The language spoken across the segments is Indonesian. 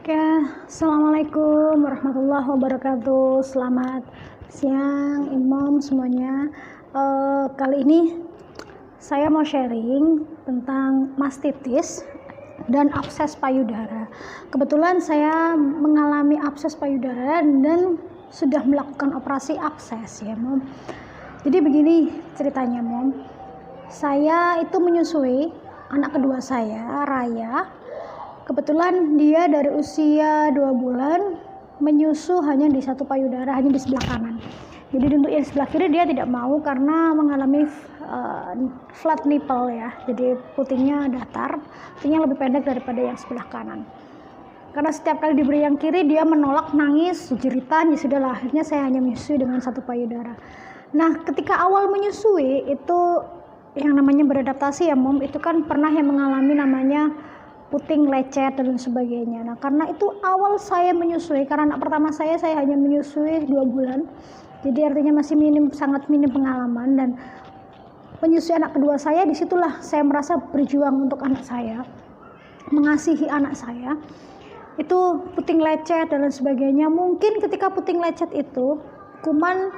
Oke, Assalamualaikum warahmatullahi wabarakatuh. Selamat siang, Imam semuanya. Kali ini saya mau sharing tentang mastitis dan abses payudara. Kebetulan saya mengalami abses payudara dan sudah melakukan operasi abses ya, Mom. Jadi begini ceritanya, Mom. Saya itu menyusui anak kedua saya, Raya. Kebetulan dia dari usia 2 bulan menyusu hanya di satu payudara, hanya di sebelah kanan. Jadi untuk yang sebelah kiri dia tidak mau karena mengalami flat nipple ya. Jadi putingnya datar, putingnya lebih pendek daripada yang sebelah kanan. Karena setiap kali diberi yang kiri dia menolak, nangis, jeritan, ya sudahlah, akhirnya saya hanya menyusui dengan satu payudara. Nah, ketika awal menyusui itu yang namanya beradaptasi ya, Mom, itu kan pernah yang mengalami namanya puting lecet dan sebagainya. Nah, karena itu awal saya menyusui, karena anak pertama saya hanya menyusui 2 bulan. Jadi artinya masih sangat minim pengalaman, dan menyusui anak kedua saya, disitulah saya merasa berjuang untuk anak saya, mengasihi anak saya. Itu puting lecet dan sebagainya. Mungkin ketika puting lecet itu kuman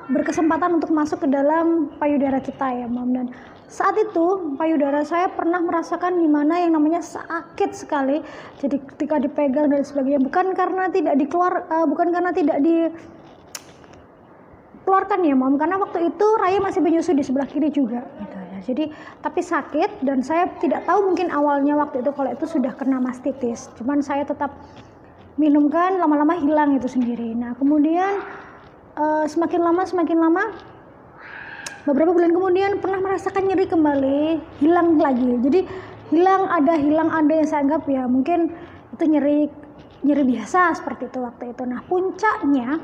berkesempatan untuk masuk ke dalam payudara kita ya, Mom, dan saat itu payudara saya pernah merasakan gimana yang namanya sakit sekali. Jadi ketika dipegang dan sebagainya, bukan karena tidak dikeluarkan ya, Mom, karena waktu itu Raya masih menyusu di sebelah kiri juga gitu ya. Jadi tapi sakit, dan saya tidak tahu mungkin awalnya waktu itu kalau itu sudah kena mastitis. Cuman saya tetap minumkan, lama-lama hilang itu sendiri. Nah, kemudian semakin lama beberapa bulan kemudian pernah merasakan nyeri kembali, hilang lagi. Jadi hilang ada yang saya anggap ya mungkin itu nyeri biasa seperti itu waktu itu. Nah, puncaknya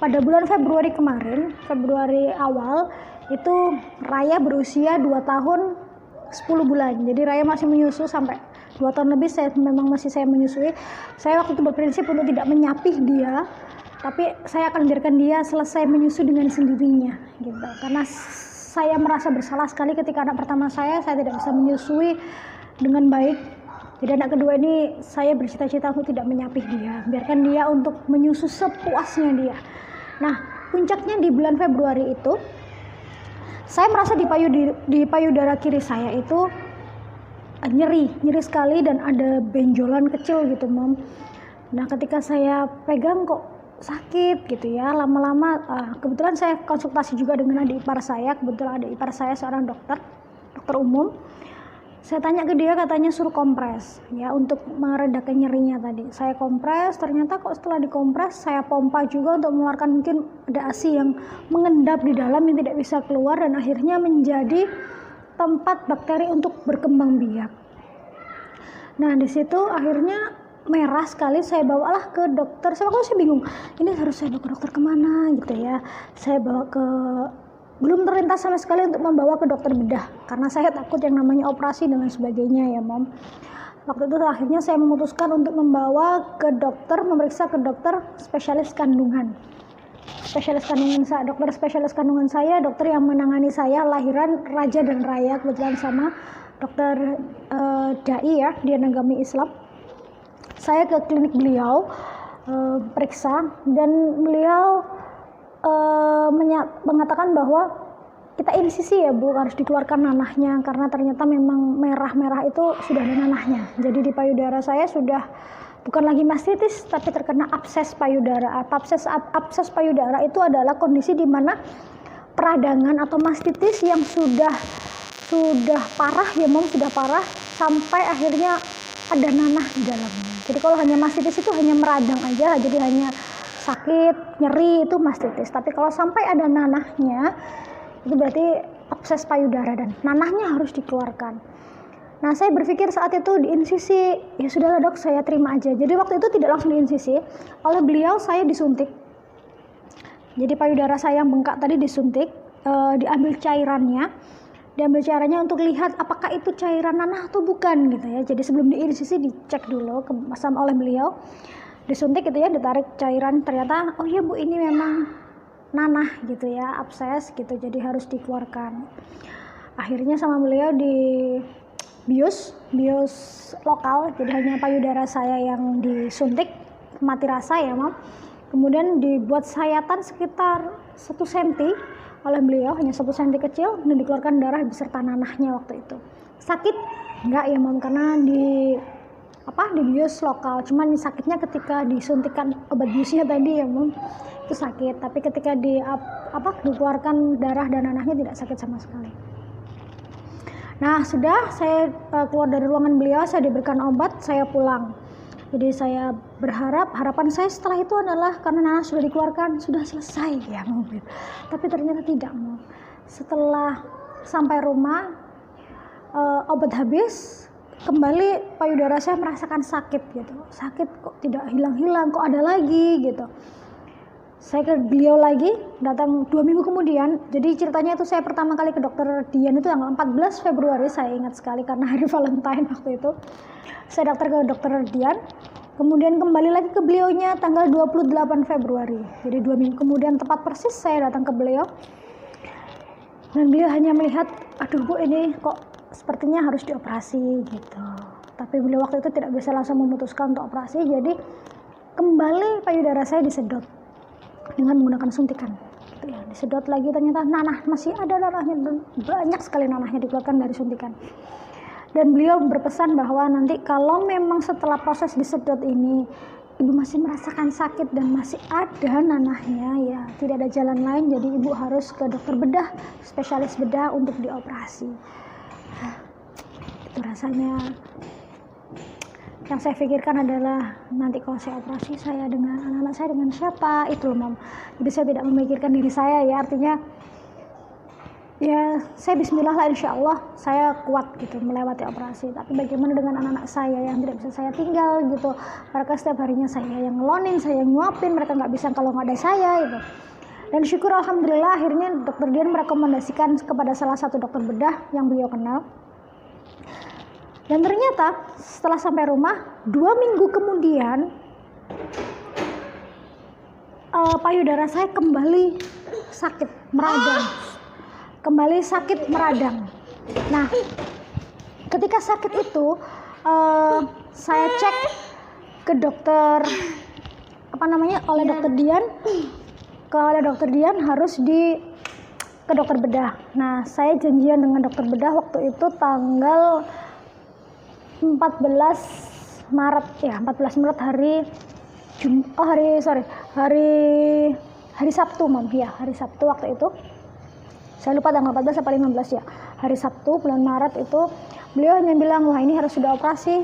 pada bulan Februari kemarin, Februari awal itu Raya berusia 2 tahun 10 bulan. Jadi Raya masih menyusu sampai 2 tahun lebih, saya menyusui. Saya waktu itu berprinsip untuk tidak menyapih dia, tapi saya akan biarkan dia selesai menyusu dengan sendirinya gitu. Karena saya merasa bersalah sekali ketika anak pertama saya tidak bisa menyusui dengan baik. Jadi anak kedua ini saya bercita-cita untuk tidak menyapih dia, biarkan dia untuk menyusu sepuasnya dia. Nah, puncaknya di bulan Februari itu saya merasa di payudara kiri saya itu nyeri sekali dan ada benjolan kecil gitu, Mom. Nah, ketika saya pegang kok sakit gitu ya, lama-lama kebetulan saya konsultasi juga dengan adik ipar saya. Kebetulan adik ipar saya seorang dokter umum. Saya tanya ke dia, katanya suruh kompres ya untuk meredakan nyerinya tadi. Saya kompres, ternyata kok setelah dikompres saya pompa juga untuk mengeluarkan, mungkin ada ASI yang mengendap di dalam yang tidak bisa keluar, dan akhirnya menjadi tempat bakteri untuk berkembang biak. Nah, di situ akhirnya merah sekali, saya bawalah ke dokter. Saya bingung, ini harus saya bawa ke dokter kemana gitu ya. Saya bawa ke, belum terlintas sama sekali untuk membawa ke dokter bedah, karena saya takut yang namanya operasi dan sebagainya ya, Mom. Waktu itu akhirnya saya memutuskan untuk membawa ke dokter, memeriksa ke dokter spesialis kandungan. Dokter spesialis kandungan saya, dokter yang menangani saya lahiran Raja dan Raya, kebetulan sama dokter Dai ya, dia agama Islam. Saya ke klinik beliau periksa, dan beliau mengatakan bahwa kita insisi ya, Bu, harus dikeluarkan nanahnya, karena ternyata memang merah-merah itu sudah ada nanahnya. Jadi di payudara saya sudah bukan lagi mastitis, tapi terkena abses payudara. Abses payudara itu adalah kondisi di mana peradangan atau mastitis yang sudah parah ya, Mom, sudah parah sampai akhirnya ada nanah di dalamnya. Jadi kalau hanya mastitis itu hanya meradang aja, jadi hanya sakit, nyeri, itu mastitis. Tapi kalau sampai ada nanahnya, itu berarti abses payudara dan nanahnya harus dikeluarkan. Nah, saya berpikir saat itu diinsisi, ya sudahlah dok, saya terima aja. Jadi waktu itu tidak langsung diinsisi, oleh beliau saya disuntik. Jadi payudara saya yang bengkak tadi disuntik, diambil cairannya untuk lihat apakah itu cairan nanah atau bukan gitu ya. Jadi sebelum diinsisi dicek dulu sama oleh beliau, disuntik gitu ya, ditarik cairan, ternyata oh iya Bu, ini memang nanah gitu ya, abses gitu, jadi harus dikeluarkan. Akhirnya sama beliau bius lokal, jadi hanya payudara saya yang disuntik mati rasa ya Mam. Kemudian dibuat sayatan sekitar 1 cm oleh beliau, hanya 1 cm kecil, dan dikeluarkan darah beserta nanahnya waktu itu. Sakit? Enggak ya Mam, karena di bius lokal, cuman sakitnya ketika disuntikan obat biusnya tadi ya Mam, itu sakit, tapi ketika dikeluarkan darah dan nanahnya tidak sakit sama sekali. Nah, sudah saya keluar dari ruangan beliau, saya diberikan obat, saya pulang. Jadi saya harapan saya setelah itu adalah karena nanah sudah dikeluarkan, sudah selesai ya mungkin. Tapi ternyata tidak Mam. Setelah sampai rumah, obat habis, kembali payudara saya merasakan sakit gitu. Sakit kok tidak hilang-hilang, kok ada lagi gitu. Saya ke beliau lagi, datang 2 minggu kemudian. Jadi ceritanya itu saya pertama kali ke dokter Dian itu tanggal 14 Februari, saya ingat sekali karena hari Valentine waktu itu. Saya daftar ke dokter Dian, kemudian kembali lagi ke beliaunya tanggal 28 Februari. Jadi 2 minggu kemudian tepat persis saya datang ke beliau. Dan beliau hanya melihat, aduh Bu, ini kok sepertinya harus dioperasi gitu. Tapi beliau waktu itu tidak bisa langsung memutuskan untuk operasi, jadi kembali payudara saya disedot dengan menggunakan suntikan gitu ya. Disedot lagi, ternyata nanah masih ada nanahnya, dan banyak sekali nanahnya dikeluarkan dari suntikan. Dan beliau berpesan bahwa nanti kalau memang setelah proses disedot ini ibu masih merasakan sakit dan masih ada nanahnya, ya tidak ada jalan lain, jadi ibu harus ke dokter bedah, spesialis bedah untuk dioperasi. Itu rasanya. Yang saya pikirkan adalah nanti kalau saya operasi, saya dengan anak-anak saya dengan siapa, itu loh Mam. Jadi saya tidak memikirkan diri saya ya, artinya ya saya bismillah lah, insya Allah saya kuat gitu melewati operasi. Tapi bagaimana dengan anak-anak saya yang tidak bisa saya tinggal gitu, mereka setiap harinya saya yang ngelonin, saya yang nyuapin, mereka nggak bisa kalau nggak ada saya gitu. Dan syukur alhamdulillah akhirnya dokter Dian merekomendasikan kepada salah satu dokter bedah yang beliau kenal. Dan ternyata setelah sampai rumah 2 minggu kemudian payudara saya kembali sakit meradang. Nah, ketika sakit itu saya cek ke dokter oleh dokter Dian harus ke dokter bedah. Nah, saya janjian dengan dokter bedah waktu itu tanggal 14 Maret hari Sabtu Mam, ya hari Sabtu waktu itu. Saya lupa tanggal 14 atau 15 ya. Hari Sabtu bulan Maret itu beliau hanya bilang, wah ini harus sudah operasi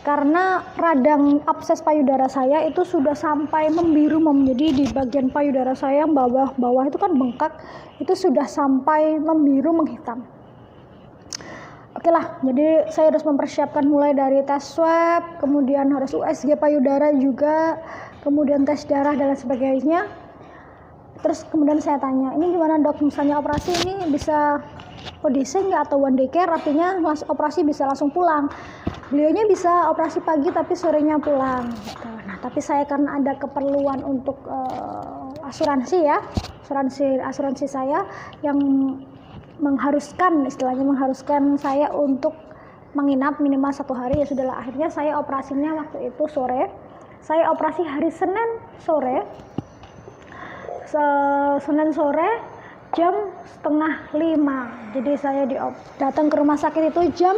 karena radang abses payudara saya itu sudah sampai membiru Mam. Jadi di bagian payudara saya yang bawah itu kan bengkak, itu sudah sampai membiru menghitam. Oke lah, jadi saya harus mempersiapkan mulai dari tes swab, kemudian harus USG payudara juga, kemudian tes darah dan sebagainya. Terus kemudian saya tanya, ini gimana dok, misalnya operasi ini bisa ODC nggak atau one day care, artinya operasi bisa langsung pulang. Beliaunya bisa operasi pagi tapi sorenya pulang. Gitu. Nah, tapi saya karena ada keperluan untuk asuransi saya yang mengharuskan saya untuk menginap minimal 1 hari, ya sudahlah, akhirnya saya operasinya waktu itu sore. Saya operasi hari Senin sore jam 4:30. Jadi saya datang ke rumah sakit itu jam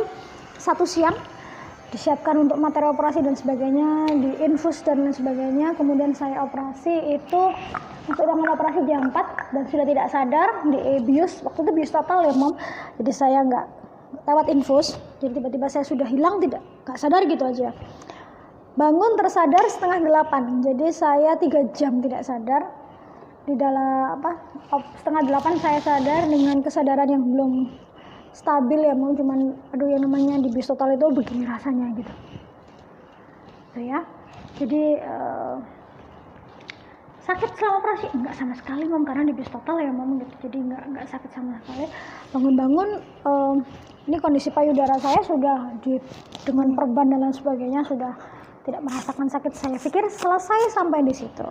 1 siang, disiapkan untuk materi operasi dan sebagainya, diinfus dan lain sebagainya. Kemudian saya operasi itu untuk ruangan operasi jam 4 dan sudah tidak sadar di bius. Waktu itu bius total ya Mom. Jadi saya nggak lewat infus. Jadi tiba-tiba saya sudah hilang, nggak sadar gitu aja. Bangun tersadar 7:30. Jadi saya 3 jam tidak sadar. Di dalam 7:30 saya sadar dengan kesadaran yang belum stabil ya Mom. Cuman yang namanya di bius total itu begini rasanya gitu. Ya. Jadi sakit selama operasi enggak sama sekali Mom, karena di bius total ya Mom gitu. Jadi enggak sakit sama sekali. Bangun-bangun ini kondisi payudara saya sudah dengan perban dan lain sebagainya sudah tidak merasakan sakit. Saya pikir selesai sampai di situ.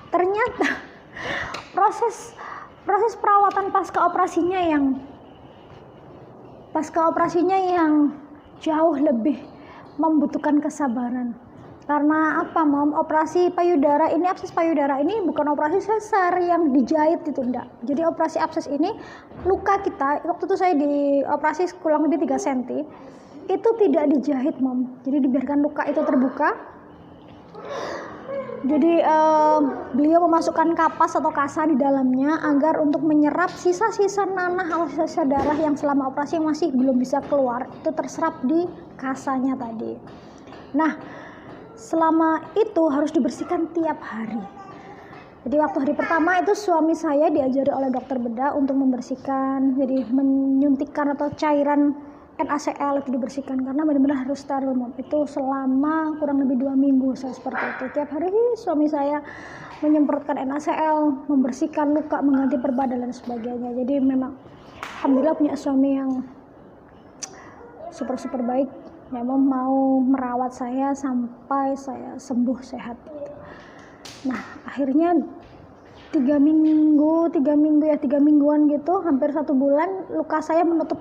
Ternyata proses perawatan pasca operasinya yang jauh lebih membutuhkan kesabaran. Karena apa, Mom? Operasi payudara ini, abses payudara ini bukan operasi sesar yang dijahit itu, enggak. Jadi operasi abses ini, luka kita, waktu itu saya dioperasi kurang lebih 3 cm, itu tidak dijahit, Mom. Jadi dibiarkan luka itu terbuka. Jadi beliau memasukkan kapas atau kasa di dalamnya agar untuk menyerap sisa-sisa nanah atau sisa darah yang selama operasi masih belum bisa keluar, itu terserap di kasanya tadi. Nah, selama itu harus dibersihkan tiap hari. Jadi waktu hari pertama itu suami saya diajari oleh dokter bedah untuk membersihkan, jadi menyuntikkan atau cairan NaCl itu dibersihkan karena benar-benar harus steril, Mom. Itu selama kurang lebih 2 minggu saya seperti itu. Tiap hari suami saya menyemprotkan NaCl, membersihkan luka, mengganti perban dan sebagainya. Jadi memang alhamdulillah punya suami yang super baik. Ya, Mom, mau merawat saya sampai saya sembuh sehat. Nah, akhirnya 3 mingguan gitu, hampir 1 bulan, luka saya menutup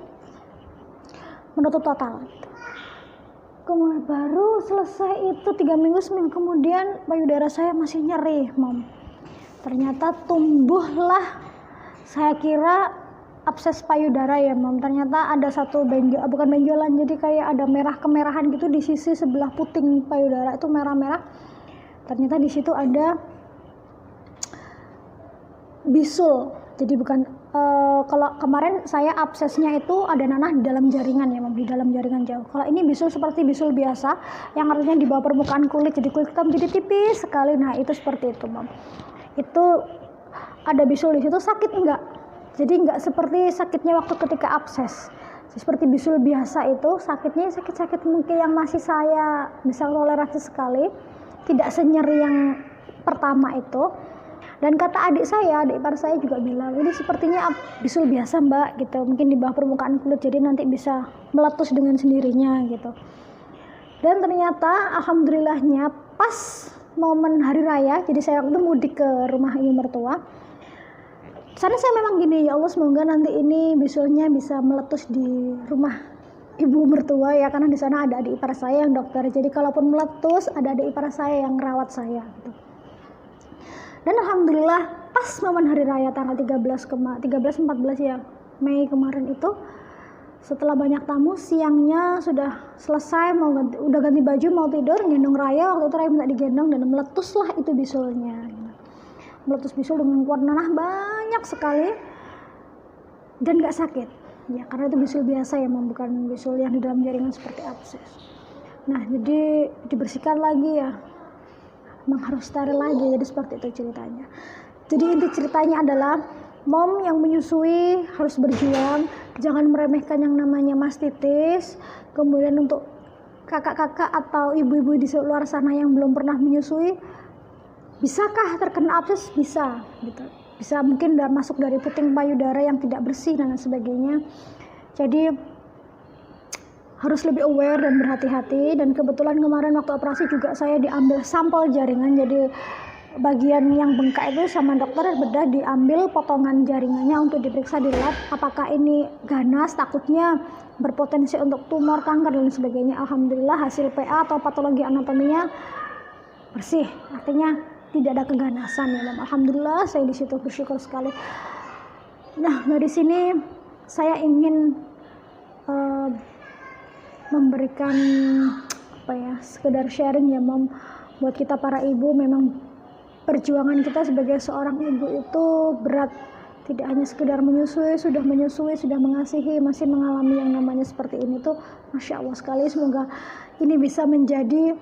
total. Kemudian baru selesai itu 3 minggu, seminggu kemudian payudara saya masih nyeri, Mom. Ternyata tumbuhlah, saya kira abses payudara ya, Mom. Ternyata ada satu bukan benjolan, jadi kayak ada merah kemerahan gitu di sisi sebelah puting payudara itu merah-merah. Ternyata di situ ada bisul. Jadi bukan kalau kemarin saya absesnya itu ada nanah di dalam jaringan ya, Mom, di dalam jaringan jauh. Kalau ini bisul seperti bisul biasa yang artinya di bawah permukaan kulit, jadi kulit hitam jadi tipis sekali. Nah, itu seperti itu, Mom. Itu ada bisul di situ, sakit enggak? Jadi enggak seperti sakitnya waktu ketika abses. Seperti bisul biasa itu, sakitnya sakit mungkin yang masih saya bisa toleransi sekali, tidak senyeri yang pertama itu. Dan kata adik ipar saya juga bilang, ini sepertinya bisul biasa, Mbak, gitu. Mungkin di bawah permukaan kulit, jadi nanti bisa meletus dengan sendirinya gitu. Dan ternyata alhamdulillahnya pas momen hari raya, jadi saya waktu mudik ke rumah ibu mertua. Sana saya memang gini, ya Allah semoga nanti ini bisulnya bisa meletus di rumah ibu mertua ya, karena di sana ada adik ipar saya yang dokter. Jadi kalaupun meletus ada adik ipar saya yang rawat saya gitu. Dan alhamdulillah pas momen hari raya tanggal 13-14 ya Mei kemarin itu, setelah banyak tamu, siangnya sudah selesai udah ganti baju mau tidur, gendong Raya. Waktu itu Raya minta digendong dan meletuslah itu bisulnya. Meletus bisul dengan kuat nanah banyak sekali dan gak sakit ya, karena itu bisul biasa ya, bukan bisul yang di dalam jaringan seperti abses. Nah, jadi dibersihkan lagi ya, memang harus steril lagi. Jadi seperti itu ceritanya. Jadi inti ceritanya adalah mom yang menyusui harus berjuang, jangan meremehkan yang namanya mastitis. Kemudian untuk kakak-kakak atau ibu-ibu di luar sana yang belum pernah menyusui, bisakah terkena abses? Bisa gitu. Bisa mungkin masuk dari puting payudara yang tidak bersih dan sebagainya. Jadi harus lebih aware dan berhati-hati. Dan kebetulan kemarin waktu operasi juga saya diambil sampel jaringan. Jadi bagian yang bengkak itu sama dokter bedah diambil potongan jaringannya untuk diperiksa di lab apakah ini ganas, takutnya berpotensi untuk tumor, kanker dan sebagainya. Alhamdulillah hasil PA atau patologi anatominya bersih, artinya tidak ada keganasan ya, Mom. Alhamdulillah saya di situ bersyukur sekali. Nah, dari sini saya ingin memberikan sekedar sharing ya, Mom, buat kita para ibu. Memang perjuangan kita sebagai seorang ibu itu berat, tidak hanya sekedar menyusui, sudah mengasihi, masih mengalami yang namanya seperti ini tuh Masya Allah sekali. Semoga ini bisa menjadi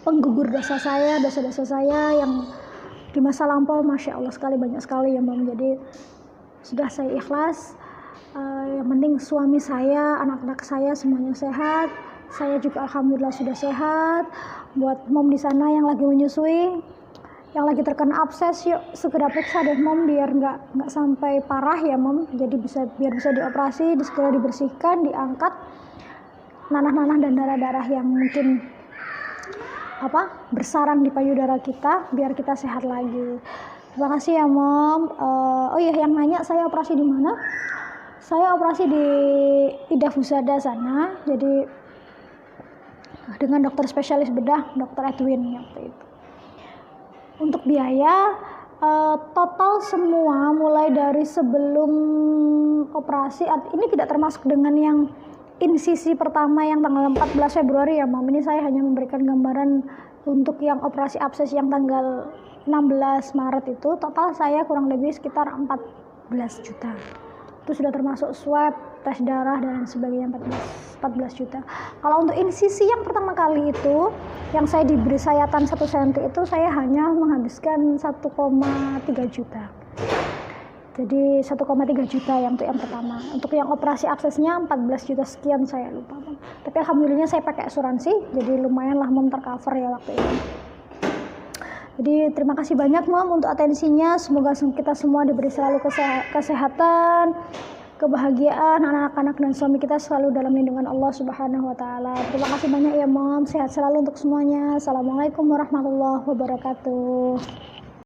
penggugur dosa-dosa saya yang di masa lampau. Masya Allah sekali, banyak sekali ya, Mom. Jadi sudah saya ikhlas. Yang penting suami saya, anak-anak saya semuanya sehat. Saya juga alhamdulillah sudah sehat. Buat Mom di sana yang lagi menyusui, yang lagi terkena abses, yuk segera periksa deh, Mom, biar nggak sampai parah ya, Mom. Jadi biar bisa dioperasi, segera dibersihkan, diangkat nanah-nanah dan darah-darah yang mungkin bersarang di payudara kita, biar kita sehat lagi. Terima kasih ya, Mom. Oh iya, yang nanya saya operasi di mana? Saya operasi di Ida Fusada sana. Jadi dengan dokter spesialis bedah, dokter Edwin waktu itu. Untuk biaya total semua mulai dari sebelum operasi, ini tidak termasuk dengan yang insisi pertama yang tanggal 14 Februari ya Mam. Ini saya hanya memberikan gambaran untuk yang operasi abses yang tanggal 16 Maret itu. Total saya kurang lebih sekitar 14 juta. Itu sudah termasuk swab, tes darah dan sebagainya, 14 juta. Kalau untuk insisi yang pertama kali itu yang saya diberi sayatan 1 cm itu saya hanya menghabiskan 1,3 juta. Jadi 1,3 juta yang untuk yang pertama. Untuk yang operasi aksesnya 14 juta sekian, saya lupa. Tapi alhamdulillah saya pakai asuransi, jadi lumayanlah Mom tercover ya waktu itu. Jadi terima kasih banyak Mom untuk atensinya. Semoga kita semua diberi selalu kesehatan, kebahagiaan, anak-anak dan suami kita selalu dalam lindungan Allah Subhanahu wa taala. Terima kasih banyak ya Mom. Sehat selalu untuk semuanya. Assalamualaikum warahmatullahi wabarakatuh.